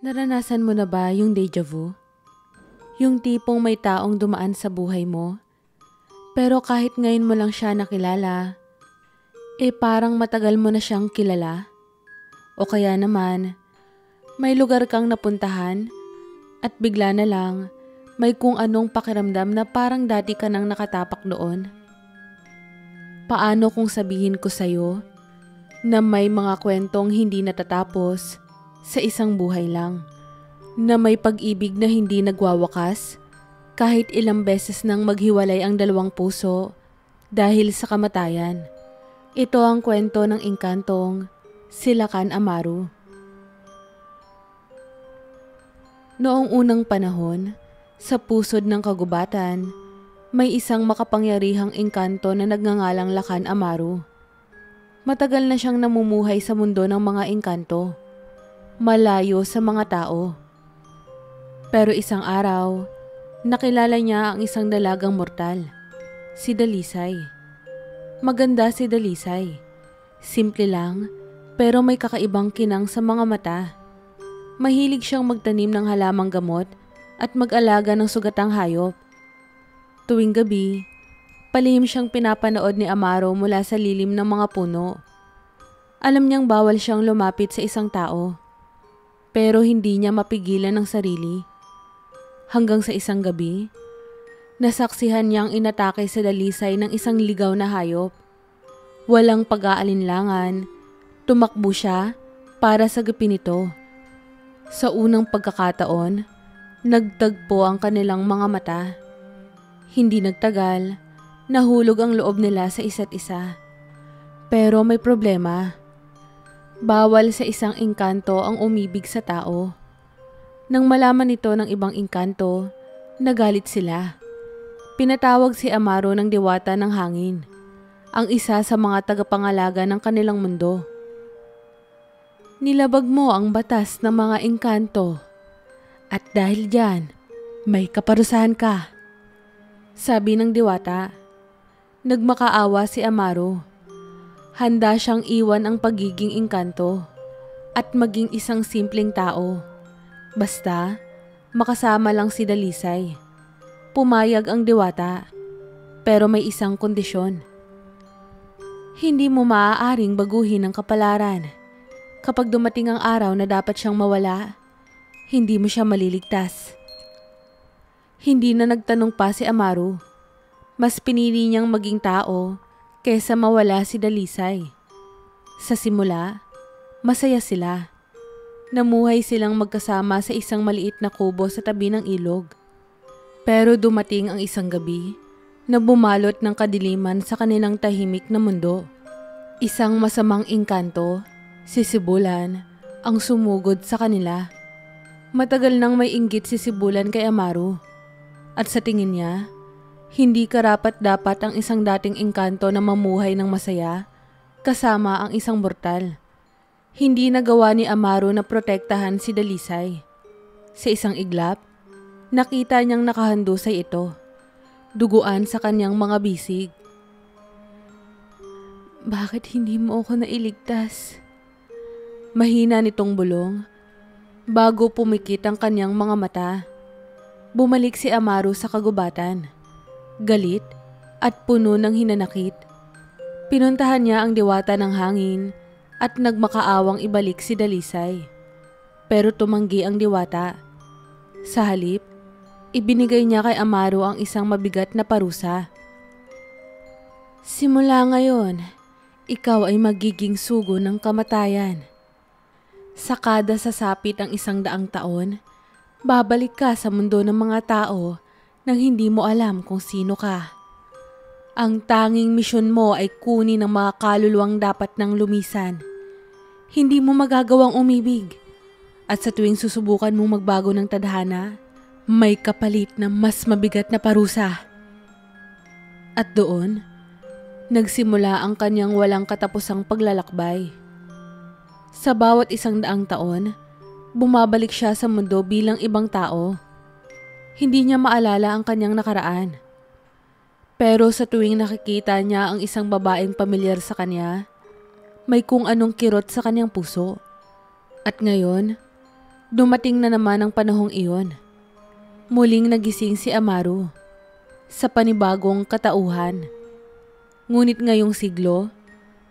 Naranasan mo na ba yung deja vu? Yung tipong may taong dumaan sa buhay mo, pero kahit ngayon mo lang siya nakilala, parang matagal mo na siyang kilala? O kaya naman, may lugar kang napuntahan at bigla na lang may kung anong pakiramdam na parang dati ka nang nakatapak doon? Paano kung sabihin ko sa'yo na may mga kwentong hindi natatapos sa isang buhay lang, na may pag-ibig na hindi nagwawakas kahit ilang beses nang maghiwalay ang dalawang puso dahil sa kamatayan? Ito ang kwento ng engkantong Silakan Amaru. Noong unang panahon, sa pusod ng kagubatan, may isang makapangyarihang engkanto na nagngangalang Lakan Amaru. Matagal na siyang namumuhay sa mundo ng mga engkanto, malayo sa mga tao. Pero isang araw, nakilala niya ang isang dalagang mortal, si Dalisay. Maganda si Dalisay. Simple lang, pero may kakaibang kinang sa mga mata. Mahilig siyang magtanim ng halamang gamot at mag-alaga ng sugatang hayop. Tuwing gabi, palihim siyang pinapanood ni Amaro mula sa lilim ng mga puno. Alam niyang bawal siyang lumapit sa isang tao, pero hindi niya mapigilan ang sarili. Hanggang sa isang gabi, nasaksihan niyang inatake sa Dalisay ng isang ligaw na hayop. Walang pag-aalinlangan, tumakbo siya para sagapin ito. Sa unang pagkakataon, nagtagpo ang kanilang mga mata. Hindi nagtagal, nahulog ang loob nila sa isa't isa. Pero may problema. Bawal sa isang engkanto ang umibig sa tao. Nang malaman ito ng ibang engkanto, nagalit sila. Pinatawag si Amaro ng diwata ng hangin, ang isa sa mga tagapangalaga ng kanilang mundo. Nilabag mo ang batas ng mga engkanto, at dahil dyan, may kaparusahan ka, sabi ng diwata. Nagmakaawa si Amaro. Handa siyang iwan ang pagiging engkanto at maging isang simpleng tao. Basta, makasama lang si Dalisay. Pumayag ang diwata, pero may isang kondisyon. Hindi mo maaaring baguhin ang kapalaran. Kapag dumating ang araw na dapat siyang mawala, hindi mo siya maliligtas. Hindi na nagtanong pa si Amaro. Mas pinili niyang maging tao kaysa mawala si Dalisay. Sa simula, masaya sila. Namuhay silang magkasama sa isang maliit na kubo sa tabi ng ilog. Pero dumating ang isang gabi na bumalot ng kadiliman sa kanilang tahimik na mundo. Isang masamang engkanto, si Sibulan, ang sumugod sa kanila. Matagal nang may inggit si Sibulan kay Amaro. At sa tingin niya, hindi karapat-dapat ang isang dating engkanto na mamuhay ng masaya kasama ang isang mortal. Hindi nagawa ni Amaro na protektahan si Dalisay. Sa isang iglap, nakita niyang nakahandusay ito, duguan sa kanyang mga bisig. Bakit hindi mo ako nailigtas? Mahina nitong bulong bago pumikit ang kanyang mga mata. Bumalik si Amaro sa kagubatan, galit at puno ng hinanakit. Pinuntahan niya ang diwata ng hangin at nagmakaawang ibalik si Dalisay. Pero tumanggi ang diwata. Sa halip, ibinigay niya kay Amaro ang isang mabigat na parusa. Simula ngayon, ikaw ay magiging sugo ng kamatayan. Sa kada sasapit ang 100 taon, babalik ka sa mundo ng mga tao nang hindi mo alam kung sino ka. Ang tanging misyon mo ay kunin ang mga kaluluwang dapat nang lumisan. Hindi mo magagawang umibig. At sa tuwing susubukan mong magbago ng tadhana, may kapalit na mas mabigat na parusa. At doon, nagsimula ang kanyang walang katapusang paglalakbay. Sa bawat 100 taon, bumabalik siya sa mundo bilang ibang tao. Hindi niya maalala ang kanyang nakaraan. Pero sa tuwing nakikita niya ang isang babaeng pamilyar sa kanya, may kung anong kirot sa kanyang puso. At ngayon, Dumating na naman ang panahong iyon. Muling nagising si Amaru sa panibagong katauhan. Ngunit ngayong siglo,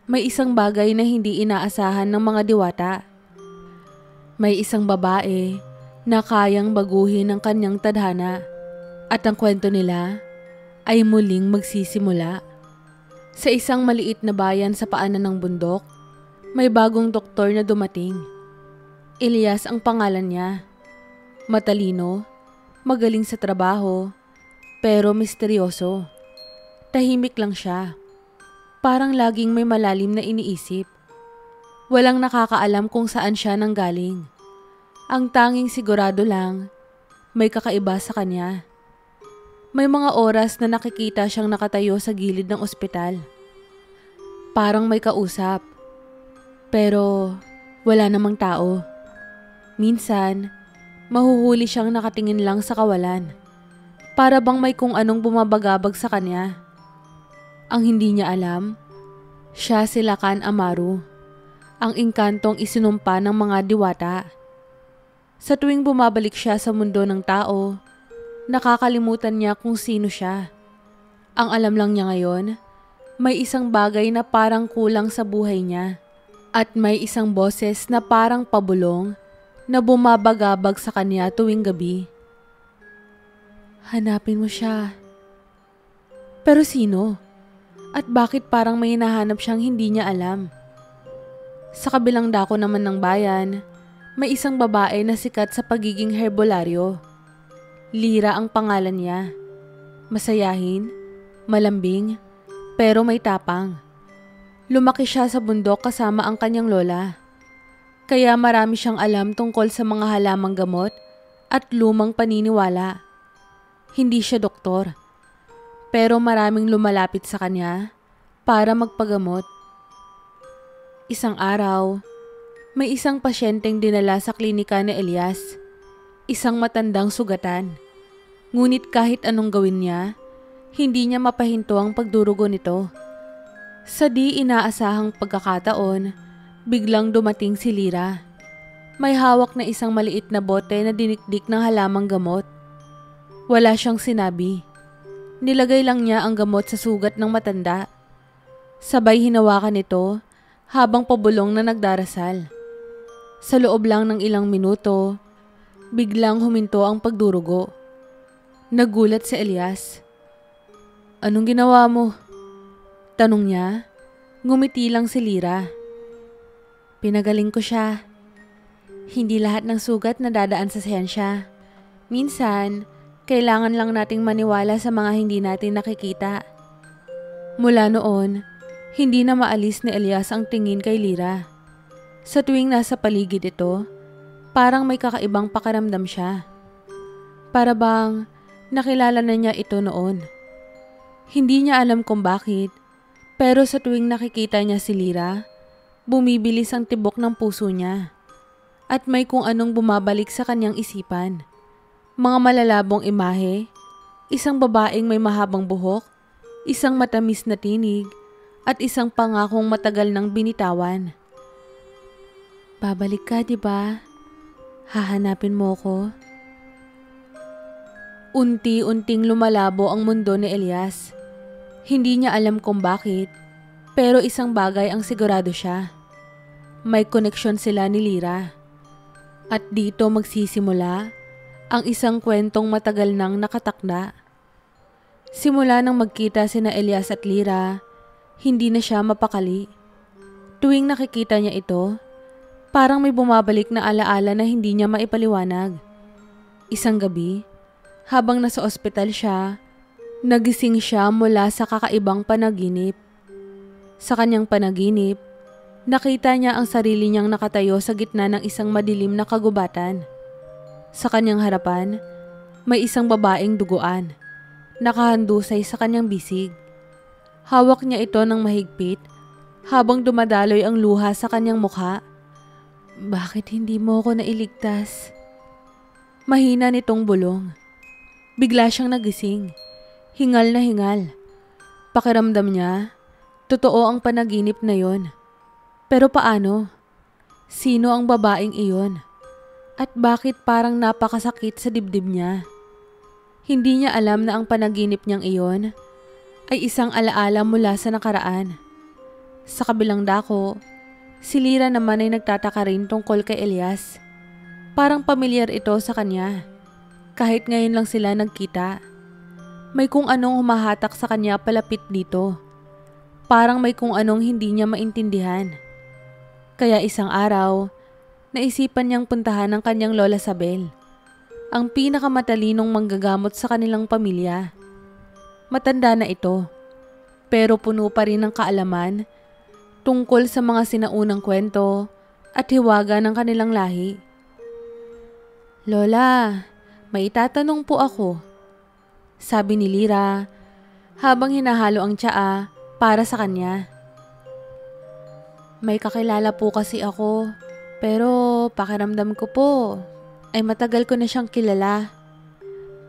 may isang bagay na hindi inaasahan ng mga diwata. May isang babae na kayang baguhin ang kanyang tadhana at ang kwento nila ay muling magsisimula. Sa isang maliit na bayan sa paanan ng bundok, may bagong doktor na dumating. Elias ang pangalan niya. Matalino, magaling sa trabaho, pero misteryoso. Tahimik lang siya. Parang laging may malalim na iniisip. Walang nakakaalam kung saan siya nanggaling. Ang tanging sigurado lang, may kakaiba sa kanya. May mga oras na nakikita siyang nakatayo sa gilid ng ospital. Parang may kausap. Pero wala namang tao. Minsan, mahuhuli siyang nakatingin lang sa kawalan. Para bang may kung anong bumabagabag sa kanya. Ang hindi niya alam, siya si Lakan Amaru, ang engkantong isinumpa ng mga diwata. Sa tuwing bumabalik siya sa mundo ng tao, nakakalimutan niya kung sino siya. Ang alam lang niya ngayon, may isang bagay na parang kulang sa buhay niya. At may isang boses na parang pabulong na bumabagabag sa kanya tuwing gabi. Hanapin mo siya. Pero sino? At bakit parang may hinahanap siyang hindi niya alam? Sa kabilang dako naman ng bayan, may isang babae na sikat sa pagiging herbolaryo. Lira ang pangalan niya. Masayahin, malambing, pero may tapang. Lumaki siya sa bundok kasama ang kanyang lola. Kaya marami siyang alam tungkol sa mga halamang gamot at lumang paniniwala. Hindi siya doktor, pero maraming lumalapit sa kanya para magpagamot. Isang araw, may isang pasyenteng dinala sa klinika ni Elias. Isang matandang sugatan. Ngunit kahit anong gawin niya, hindi niya mapahinto ang pagdurugo nito. Sa di inaasahang pagkakataon, biglang dumating si Lira. May hawak na isang maliit na bote na dinikdik ng halamang gamot. Wala siyang sinabi. Nilagay lang niya ang gamot sa sugat ng matanda. Sabay hinawakan nito habang pabulong na nagdarasal. Sa loob lang ng ilang minuto, biglang huminto ang pagdurugo. Nagulat si Elias. Anong ginawa mo? Tanong niya. Ngumiti lang si Lira. Pinagaling ko siya. Hindi lahat ng sugat na dadaan sa siyensya. Minsan, kailangan lang nating maniwala sa mga hindi natin nakikita. Mula noon, hindi na maalis ni Elias ang tingin kay Lira. Sa tuwing nasa paligid ito, parang may kakaibang pakiramdam siya. Para bang nakilala na niya ito noon. Hindi niya alam kung bakit, pero sa tuwing nakikita niya si Lira, bumibilis ang tibok ng puso niya. At may kung anong bumabalik sa kanyang isipan. Mga malalabong imahe, isang babaeng may mahabang buhok, isang matamis na tinig, at isang pangakong matagal nang binitawan. Babalik ka, diba? Hahanapin mo ko? Unti-unting lumalabo ang mundo ni Elias. Hindi niya alam kung bakit, pero isang bagay ang sigurado siya. May koneksyon sila ni Lira. At dito magsisimula ang isang kwentong matagal nang nakatakda. Simula nang magkita sina Elias at Lira, hindi na siya mapakali. Tuwing nakikita niya ito, parang may bumabalik na alaala na hindi niya maipaliwanag. Isang gabi, habang nasa ospital siya, nagising siya mula sa kakaibang panaginip. Sa kanyang panaginip, nakita niya ang sarili niyang nakatayo sa gitna ng isang madilim na kagubatan. Sa kanyang harapan, may isang babaeng duguan, nakahandusay sa kanyang bisig. Hawak niya ito ng mahigpit habang dumadaloy ang luha sa kanyang mukha. Bakit hindi mo ako nailigtas? Mahina nitong bulong. Bigla siyang nagising. Hingal na hingal. Pakiramdam niya, totoo ang panaginip na yon. Pero paano? Sino ang babaeng iyon? At bakit parang napakasakit sa dibdib niya? Hindi niya alam na ang panaginip niyang iyon ay isang alaala mula sa nakaraan. Sa kabilang dako, si Lyra naman ay nagtataka rin tungkol kay Elias. Parang pamilyar ito sa kanya. Kahit ngayon lang sila nagkita. May kung anong humahatak sa kanya palapit dito. Parang may kung anong hindi niya maintindihan. Kaya isang araw, naisipan niyang puntahan ang kanyang Lola Sabel, ang pinakamatalinong manggagamot sa kanilang pamilya. Matanda na ito, pero puno pa rin ng kaalaman tungkol sa mga sinaunang kwento at hiwaga ng kanilang lahi. "Lola, may itatanong po ako," sabi ni Lyra habang hinahalo ang tsaa para sa kanya. "May kakilala po kasi ako, pero pakiramdam ko po ay matagal ko na siyang kilala.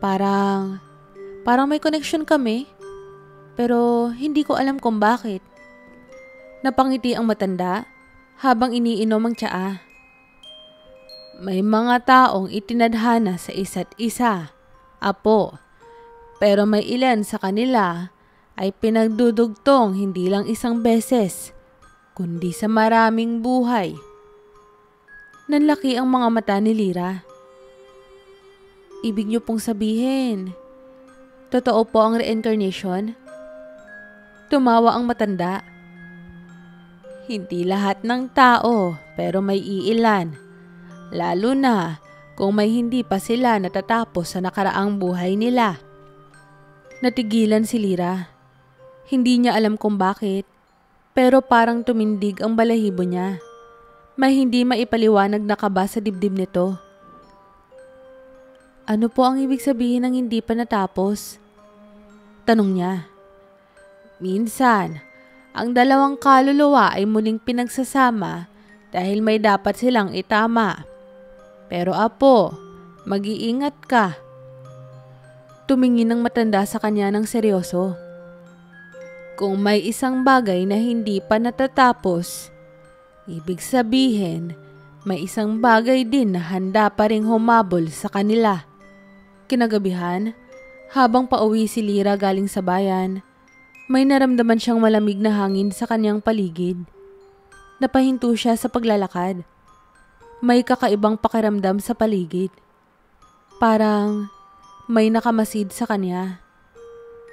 Parang may connection kami, pero hindi ko alam kung bakit." Napangiti ang matanda habang iniinom ang tsaa. "May mga taong itinadhana sa isa't isa, apo, pero may ilan sa kanila ay pinagdudugtong hindi lang isang beses, kundi sa maraming buhay." Nanlaki ang mga mata ni Lyra. "Ibig niyo pong sabihin, totoo po ang reincarnation?" Tumawa ang matanda. "Hindi lahat ng tao, pero may iilan. Lalo na kung may hindi pa sila natatapos sa nakaraang buhay nila." Natigilan si Lyra. Hindi niya alam kung bakit, pero parang tumindig ang balahibo niya. May hindi maipaliwanag na kaba sa dibdib nito. "Ano po ang ibig sabihin ng hindi pa natapos?" tanong niya. "Minsan, ang dalawang kaluluwa ay muling pinagsasama dahil may dapat silang itama. Pero apo, mag-iingat ka." Tumingin ang matanda sa kanya ng seryoso. "Kung may isang bagay na hindi pa natatapos, ibig sabihin may isang bagay din na handa pa ring humabol sa kanila." Kinagabihan, habang pauwi si Lyra galing sa bayan, may naramdaman siyang malamig na hangin sa kanyang paligid. Napahinto siya sa paglalakad. May kakaibang pakiramdam sa paligid. Parang may nakamasid sa kanya.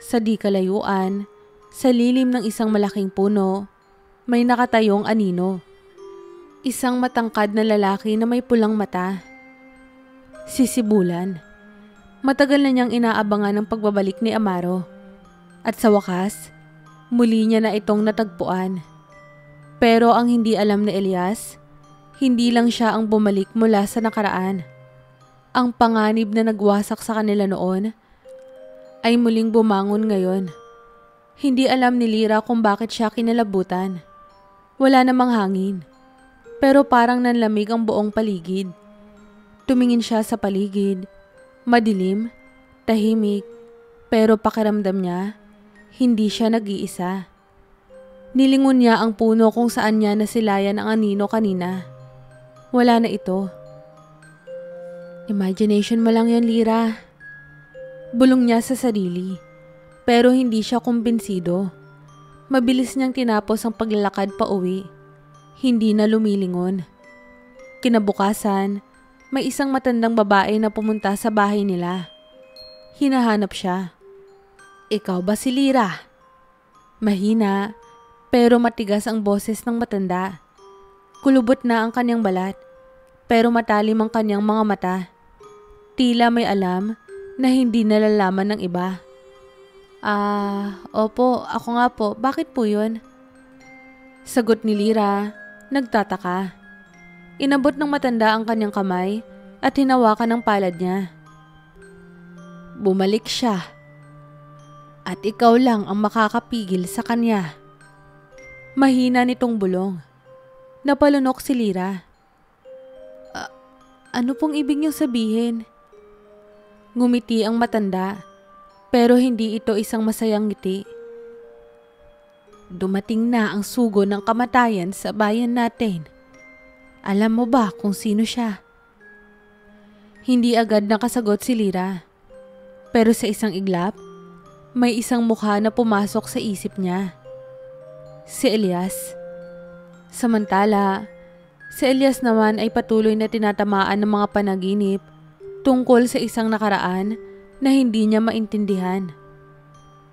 Sa di kalayuan, sa lilim ng isang malaking puno, may nakatayong anino. Isang matangkad na lalaki na may pulang mata. Si Sibulan. Matagal na niyang inaabangan ang pagbabalik ni Amaro. At sa wakas, muli niya na itong natagpuan. Pero ang hindi alam ni Elias, hindi lang siya ang bumalik mula sa nakaraan. Ang panganib na nagwasak sa kanila noon ay muling bumangon ngayon. Hindi alam ni Lyra kung bakit siya kinalabutan. Wala namang hangin, pero parang nanlamig ang buong paligid. Tumingin siya sa paligid. Madilim, tahimik, pero pakiramdam niya, hindi siya nag-iisa. Nilingon niya ang puno kung saan niya nasilayan ang anino kanina. Wala na ito. "Imagination mo lang yan, Lyra." Bulong niya sa sarili, pero hindi siya kumbinsido. Mabilis niyang tinapos ang paglalakad pa uwi. Hindi na lumilingon. Kinabukasan, may isang matandang babae na pumunta sa bahay nila. Hinahanap siya. "Ikaw ba si Lyra?" Mahina, pero matigas ang boses ng matanda. Kulubot na ang kanyang balat, pero matalim ang kanyang mga mata. Tila may alam na hindi nalalaman ng iba. Opo, ako nga po. Bakit po yun?" Sagot ni Lyra, nagtataka. Inabot ng matanda ang kanyang kamay at hinawakan ng palad niya. "Bumalik siya. At ikaw lang ang makakapigil sa kanya." Mahina nitong bulong. Napalunok si Lyra. Ano pong ibig niyong sabihin?" Ngumiti ang matanda, pero hindi ito isang masayang ngiti. "Dumating na ang sugo ng kamatayan sa bayan natin. Alam mo ba kung sino siya?" Hindi agad nakasagot si Lyra. Pero sa isang iglap, may isang mukha na pumasok sa isip niya. Si Elias. Samantala, si Elias naman ay patuloy na tinatamaan ng mga panaginip tungkol sa isang nakaraan na hindi niya maintindihan.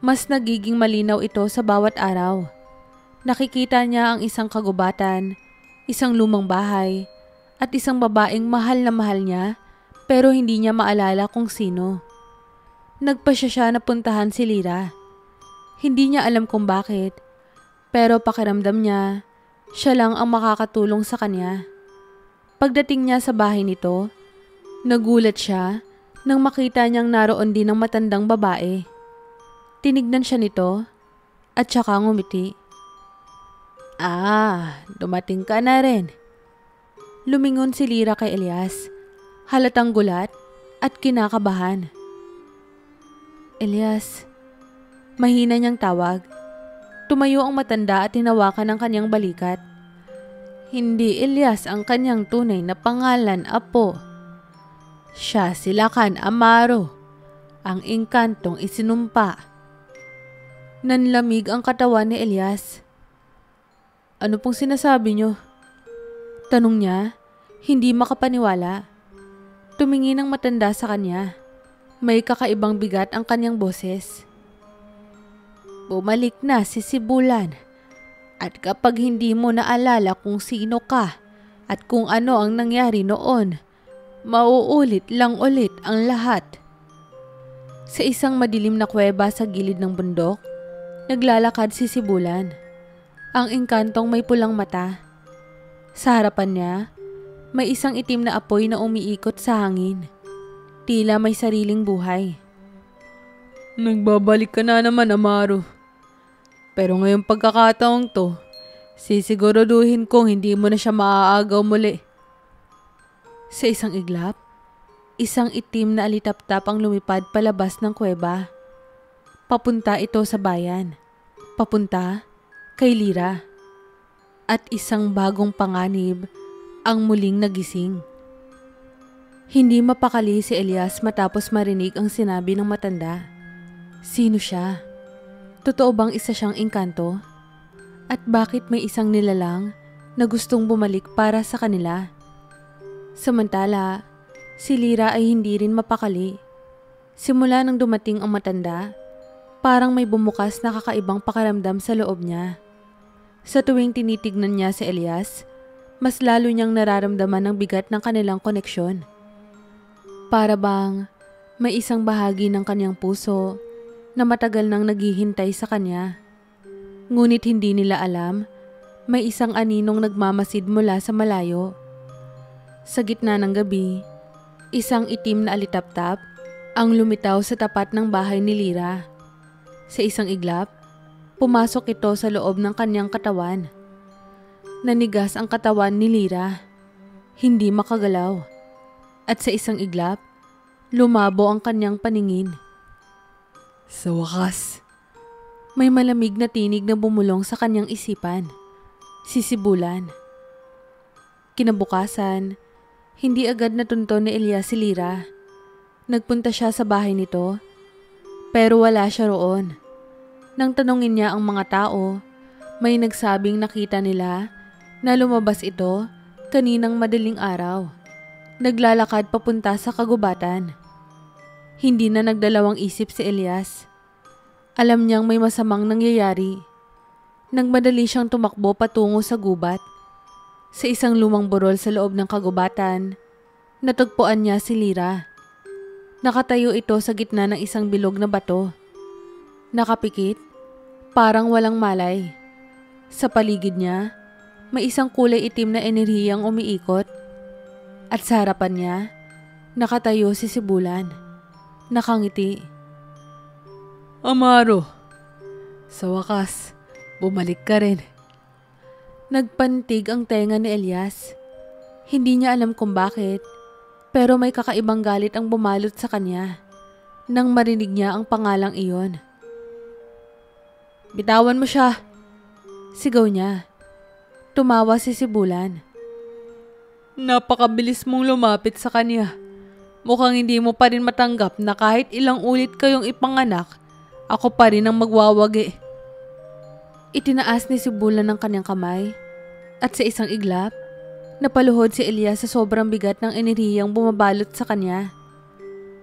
Mas nagiging malinaw ito sa bawat araw. Nakikita niya ang isang kagubatan, isang lumang bahay, at isang babaeng mahal na mahal niya pero hindi niya maalala kung sino. Nagpasya siya na puntahan si Lyra. Hindi niya alam kung bakit, pero pakiramdam niya, siya lang ang makakatulong sa kanya. Pagdating niya sa bahay nito, nagulat siya nang makita niyang naroon din ang matandang babae. Tinignan siya nito at saka ngumiti. Dumating ka na rin. Lumingon si Lyra kay Elias, halatang gulat at kinakabahan. Elias, mahina niyang tawag. Tumayo ang matanda at tinawakan ang kanyang balikat. Hindi Elias ang kanyang tunay na pangalan, apo. Siya si Lakan Amaro, ang engkantong isinumpa. Nanlamig ang katawan ni Elias. Ano pong sinasabi niyo? Tanong niya, hindi makapaniwala. Tumingin ang matanda sa kanya. May kakaibang bigat ang kanyang boses. Bumalik na si Sibulan. At kapag hindi mo naalala kung sino ka at kung ano ang nangyari noon, mauulit lang ulit ang lahat. Sa isang madilim na kuweba sa gilid ng bundok, naglalakad si Sibulan. Ang engkantong may pulang mata. Sa harapan niya, may isang itim na apoy na umiikot sa hangin. Tila may sariling buhay. Nagbabalik ka na naman, Amaro. Pero ngayong pagkakataong to, sisiguraduhin kong hindi mo na siya maaagaw muli. Sa isang iglap, isang itim na alitaptap ang lumipad palabas ng kuweba. Papunta ito sa bayan. Papunta kay Lyra. At isang bagong panganib ang muling nagising. Hindi mapakali si Elias matapos marinig ang sinabi ng matanda. Sino siya? Totoo bang isa siyang engkanto? At bakit may isang nilalang na gustong bumalik para sa kanila? Samantala, si Lyra ay hindi rin mapakali. Simula nang dumating ang matanda, parang may bumukas na kakaibang pakiramdam sa loob niya. Sa tuwing tinitignan niya si Elias, mas lalo niyang nararamdaman ang bigat ng kanilang koneksyon. Para bang may isang bahagi ng kanyang puso na matagal nang naghihintay sa kanya. Ngunit hindi nila alam, may isang aninong nagmamasid mula sa malayo. Sa gitna ng gabi, isang itim na alitaptap ang lumitaw sa tapat ng bahay ni Lyra. Sa isang iglap, pumasok ito sa loob ng kanyang katawan. Nanigas ang katawan ni Lyra. Hindi makagalaw. At sa isang iglap, lumabo ang kanyang paningin. Sa wakas, may malamig na tinig na bumulong sa kanyang isipan. Si Sibulan. Kinabukasan, hindi agad natunto ni Elias si Lyra. Nagpunta siya sa bahay nito, pero wala siya roon. Nang tanungin niya ang mga tao, may nagsabing nakita nila na lumabas ito kaninang madaling araw. Naglalakad papunta sa kagubatan. Hindi na nagdalawang isip si Elias. Alam niyang may masamang nangyayari. Nagmadali siyang tumakbo patungo sa gubat. Sa isang lumang burol sa loob ng kagubatan, natagpuan niya si Lyra. Nakatayo ito sa gitna ng isang bilog na bato. Nakapikit, parang walang malay. Sa paligid niya, may isang kulay itim na enerhiyang umiikot. At sa harapan niya, nakatayo si Sibulan. Nakangiti. Amaro, sa wakas, bumalik ka rin. Nagpantig ang tenga ni Elias. Hindi niya alam kung bakit, pero may kakaibang galit ang bumalot sa kanya nang marinig niya ang pangalang iyon. Bitawan mo siya! Sigaw niya. Tumawa si Sibulan. Napakabilis mong lumapit sa kanya. Mukhang hindi mo pa rin matanggap na kahit ilang ulit kayong ipanganak, ako pa rin ang magwawagi. Itinaas ni Sibulan ng kanyang kamay at sa isang iglap, napaluhod si Elias sa sobrang bigat ng enerhiyang bumabalot sa kanya.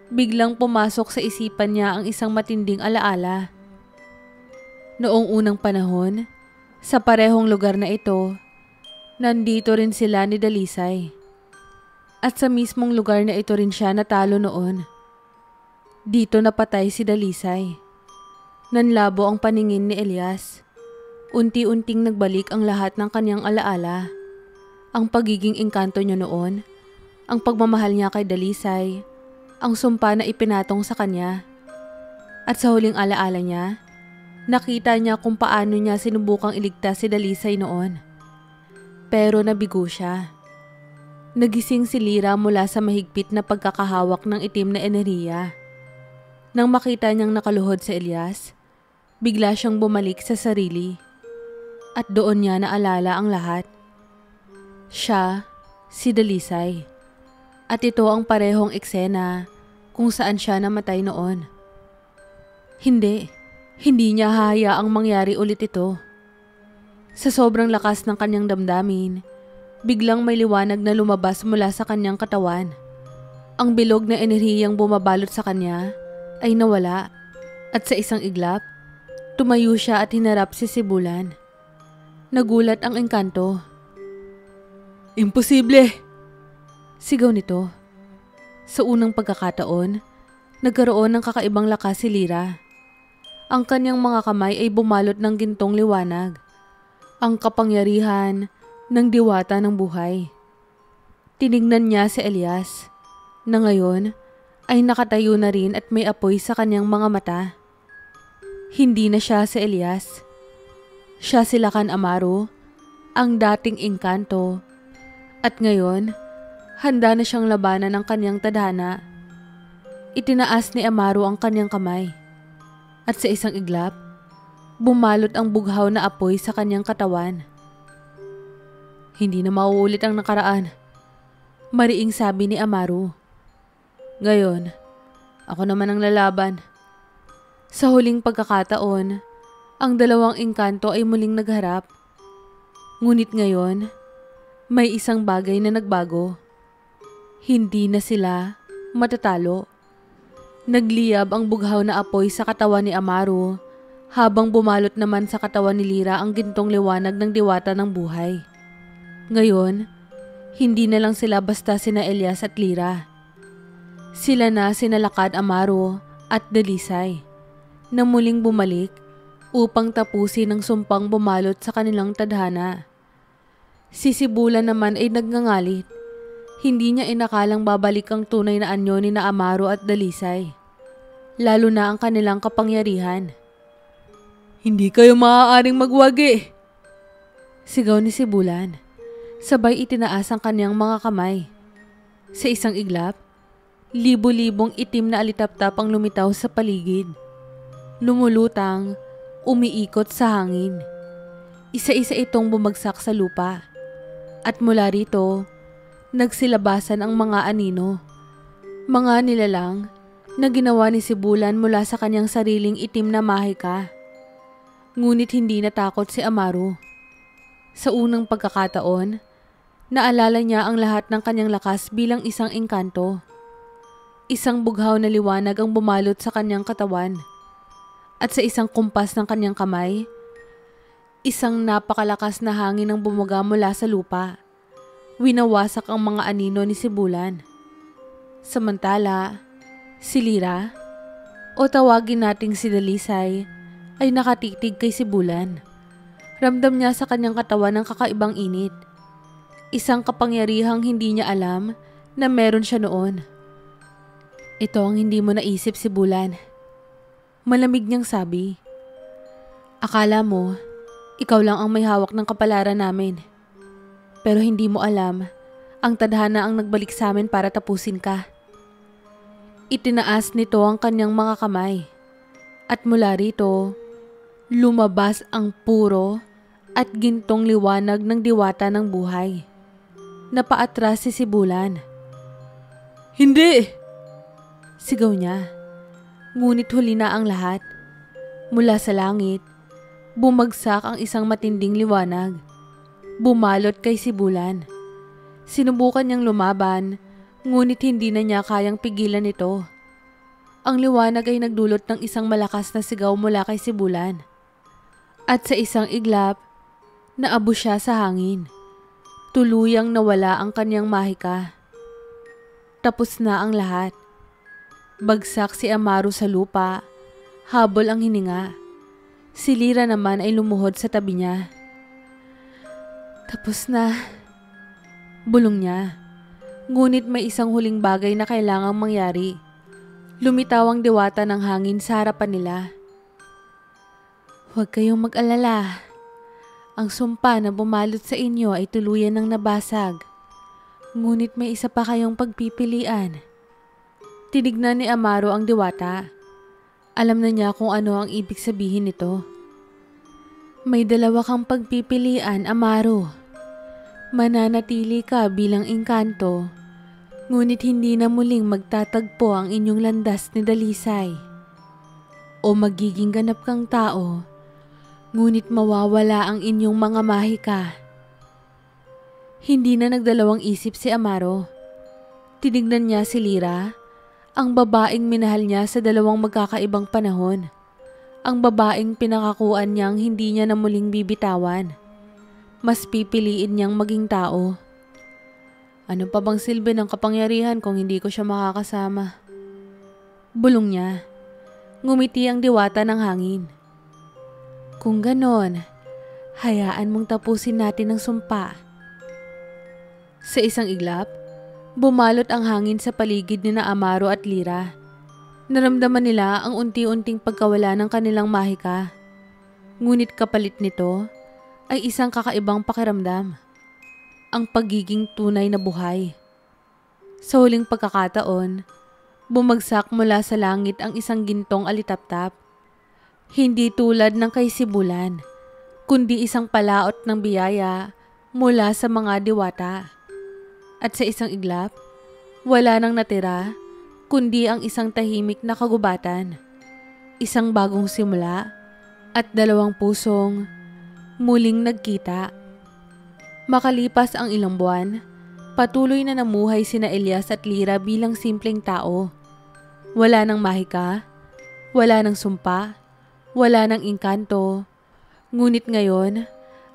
Biglang pumasok sa isipan niya ang isang matinding alaala. Noong unang panahon, sa parehong lugar na ito, nandito rin sila ni Dalisay. At sa mismong lugar na ito rin siya natalo noon. Dito napatay si Dalisay. Nanlabo ang paningin ni Elias. Unti-unting nagbalik ang lahat ng kanyang alaala. Ang pagiging engkanto niya noon, ang pagmamahal niya kay Dalisay, ang sumpa na ipinatong sa kanya. At sa huling alaala niya, nakita niya kung paano niya sinubukang iligtas si Dalisay noon. Pero nabigo siya. Nagising si Lira mula sa mahigpit na pagkakahawak ng itim na enerhiya. Nang makita niyang nakaluhod sa Elias, bigla siyang bumalik sa sarili. At doon niya naalala ang lahat. Siya, si Dalisay. At ito ang parehong eksena kung saan siya namatay noon. Hindi niya hahayaang mangyari ulit ito. Sa sobrang lakas ng kanyang damdamin, biglang may liwanag na lumabas mula sa kanyang katawan. Ang bilog na enerhiyang bumabalot sa kanya ay nawala at sa isang iglap, tumayo siya at hinarap si Sibulan. Nagulat ang engkanto. "Imposible!" sigaw nito. Sa unang pagkakataon, nagkaroon ng kakaibang lakas si Lira. Ang kanyang mga kamay ay bumalot ng gintong liwanag. Ang kapangyarihan ng diwata ng buhay. Tinignan niya si Elias, na ngayon ay nakatayo na rin at may apoy sa kanyang mga mata. Hindi na siya si Elias. Siya si Lakan Amaru, ang dating engkanto, at ngayon, handa na siyang labanan ng kanyang tadhana. Itinaas ni Amaru ang kanyang kamay, at sa isang iglap, bumalot ang bughaw na apoy sa kanyang katawan. "Hindi na mauulit ang nakaraan," mariing sabi ni Amaru. "Ngayon, ako naman ang lalaban." Sa huling pagkakataon, ang dalawang engkanto ay muling nagharap. Ngunit ngayon, may isang bagay na nagbago. Hindi na sila matatalo. Nagliyab ang bughaw na apoy sa katawan ni Amaru, habang bumalot naman sa katawan ni Lira ang gintong liwanag ng diwata ng buhay. Ngayon, hindi na lang sila basta sina Elias at Lira. Sila na sina Lakad Amaru at Dalisay, na muling bumalik upang tapusin ang sumpang bumalot sa kanilang tadhana. Si Sibulan naman ay nagngangalit. Hindi niya inakalang babalik ang tunay na anyo ni na Amaru at Dalisay, lalo na ang kanilang kapangyarihan. "Hindi kayo maaaring magwagi!" sigaw ni Sibulan. Sabay itinaas ang kanyang mga kamay. Sa isang iglap, libo-libong itim na alitaptap ang lumitaw sa paligid. Lumulutang, umiikot sa hangin. Isa-isa itong bumagsak sa lupa. At mula rito, nagsilabasan ang mga anino. Mga nilalang na ginawa ni Sibulan mula sa kanyang sariling itim na mahika. Ngunit hindi natakot si Amaru. Sa unang pagkakataon, naalala niya ang lahat ng kanyang lakas bilang isang engkanto. Isang bughaw na liwanag ang bumalot sa kanyang katawan. At sa isang kumpas ng kanyang kamay, isang napakalakas na hangin ang bumuga mula sa lupa. Winawasak ang mga anino ni Sibulan. Samantala, si Lira, o tawagin nating si Dalisay, ay nakatitig kay Sibulan. Ramdam niya sa kanyang katawan ng kakaibang init. Isang kapangyarihang hindi niya alam na meron siya noon. "Ito ang hindi mo naisip, Sibulan," malamig niyang sabi. "Akala mo, ikaw lang ang may hawak ng kapalaran namin. Pero hindi mo alam, ang tadhana ang nagbalik sa amin para tapusin ka." Itinaas nito ang kanyang mga kamay. At mula rito, lumabas ang puro at gintong liwanag ng diwata ng buhay. Napaatras si Sibulan. "Hindi!" Sigaw niya. Ngunit huli na ang lahat. Mula sa langit, bumagsak ang isang matinding liwanag. Bumalot kay Sibulan. Sinubukan niyang lumaban, ngunit hindi na niya kayang pigilan ito. Ang liwanag ay nagdulot ng isang malakas na sigaw mula kay Sibulan. At sa isang iglap, naabo siya sa hangin. Tuluyang nawala ang kanyang mahika. Tapos na ang lahat. Bagsak si Amaru sa lupa, habol ang hininga. Si Lyra naman ay lumuhod sa tabi niya. Tapos na, bulong niya. Ngunit may isang huling bagay na kailangang mangyari. Lumitaw ang diwata ng hangin sa harapan nila. Huwag kayong mag-alala. Ang sumpa na bumalot sa inyo ay tuluyan ng nabasag. Ngunit may isa pa kayong pagpipilian. Tinignan ni Amaru ang diwata. Alam na niya kung ano ang ibig sabihin nito. May dalawa kang pagpipilian, Amaru. Mananatili ka bilang engkanto, ngunit hindi na muling magtatagpo ang inyong landas ni Dalisay. O magiging ganap kang tao, ngunit mawawala ang inyong mga mahika. Hindi na nagdalawang isip si Amaru. Tinignan niya si Lyra, ang babaeng minahal niya sa dalawang magkakaibang panahon. Ang babaeng pinakakuan niyang hindi niya na muling bibitawan. Mas pipiliin niyang maging tao. Ano pa bang silbi ng kapangyarihan kung hindi ko siya makakasama? Bulong niya. Ngumiti ang diwata ng hangin. Kung ganon, hayaan mong tapusin natin ang sumpa. Sa isang iglap, bumalot ang hangin sa paligid ni na Amaru at Lyra. Naramdaman nila ang unti-unting pagkawala ng kanilang mahika. Ngunit kapalit nito ay isang kakaibang pakiramdam. Ang pagiging tunay na buhay. Sa huling pagkakataon, bumagsak mula sa langit ang isang gintong alitaptap. Hindi tulad ng kay Sibulan, kundi isang palaot ng biyaya mula sa mga diwata. At sa isang iglap, wala nang natira, kundi ang isang tahimik na kagubatan. Isang bagong simula at dalawang pusong muling nagkita. Makalipas ang ilang buwan, patuloy na namuhay sina Elias at Lyra bilang simpleng tao. Wala nang mahika, wala nang sumpa, wala nang engkanto. Ngunit ngayon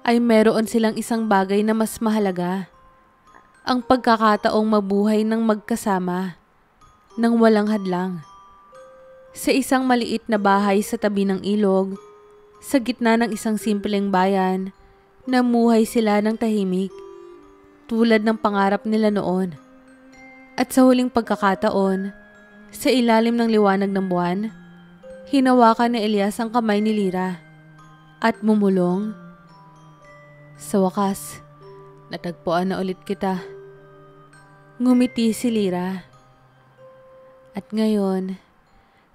ay meron silang isang bagay na mas mahalaga. Ang pagkakataong mabuhay ng magkasama, nang walang hadlang. Sa isang maliit na bahay sa tabi ng ilog, sa gitna ng isang simpleng bayan, namuhay sila ng tahimik, tulad ng pangarap nila noon. At sa huling pagkakataon, sa ilalim ng liwanag ng buwan, hinawakan ni Elias ang kamay ni Lyra at mumulong. Sa wakas, natagpuan na ulit kita. Ngumiti si Lyra. At ngayon,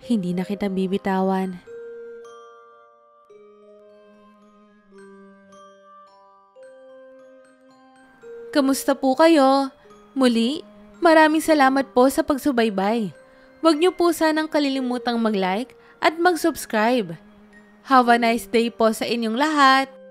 hindi na kita bibitawan. Kamusta po kayo? Muli, maraming salamat po sa pagsubaybay. Huwag niyo po sanang kalilimutang mag-like at mag-subscribe. Have a nice day po sa inyong lahat!